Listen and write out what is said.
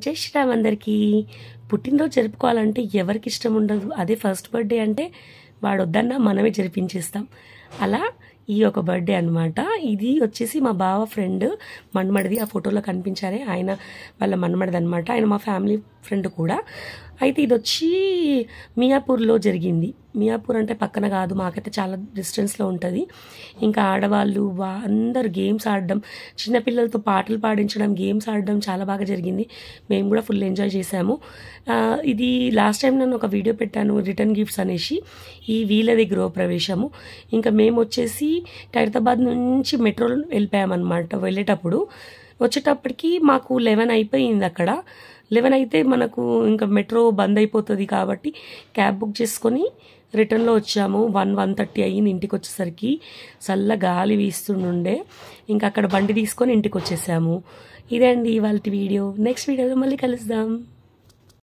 జై శ్రీరామ్ అందరికీ. పుట్టినరోజు జరుపుకోవాలంటే ఎవరికి ఇష్టం ఉండదు. అదే ఫస్ట్ బర్త్డే అంటే వాడు వద్దన్నా మనమే జరిపించేస్తాం. అలా ఈ ఒక బర్త్డే అనమాట. ఇది వచ్చేసి మా బావ ఫ్రెండ్ మన్మడిది. ఆ ఫోటోలో కనిపించారే ఆయన వాళ్ళ మన్మడిది అనమాట. ఆయన మా ఫ్యామిలీ ఫ్రెండ్ కూడా. అయితే ఇది వచ్చి మియాపూర్లో జరిగింది. మియాపూర్ అంటే పక్కన కాదు, మాకైతే చాలా డిస్టెన్స్లో ఉంటుంది. ఇంకా ఆడవాళ్ళు అందరూ గేమ్స్ ఆడడం, చిన్నపిల్లలతో పాటలు పాడించడం, గేమ్స్ ఆడడం చాలా బాగా జరిగింది. మేము కూడా ఫుల్ ఎంజాయ్ చేసాము. ఇది లాస్ట్ టైం నేను ఒక వీడియో పెట్టాను, రిటర్న్ గిఫ్ట్స్ అనేసి. ఈ వీళ్ళది గృహప్రవేశము. ఇంకా మేము వచ్చేసి ఖైరతాబాద్ నుంచి మెట్రోలో వెళ్ళిపోయామన్నమాట. వెళ్ళేటప్పుడు వచ్చేటప్పటికి మాకు 11 అయిపోయింది. అక్కడ 11 అయితే మనకు ఇంకా మెట్రో బంద్ అయిపోతుంది కాబట్టి క్యాబ్ బుక్ చేసుకొని రిటర్న్లో వచ్చాము. 1:30 అయ్యింది ఇంటికి వచ్చేసరికి. చల్ల గాలి వీస్తుండే. ఇంకా అక్కడ బండి తీసుకొని ఇంటికి వచ్చేసాము. ఇదే అండి ఇవాళ వీడియో. నెక్స్ట్ వీడియోలో మళ్ళీ కలుద్దాం.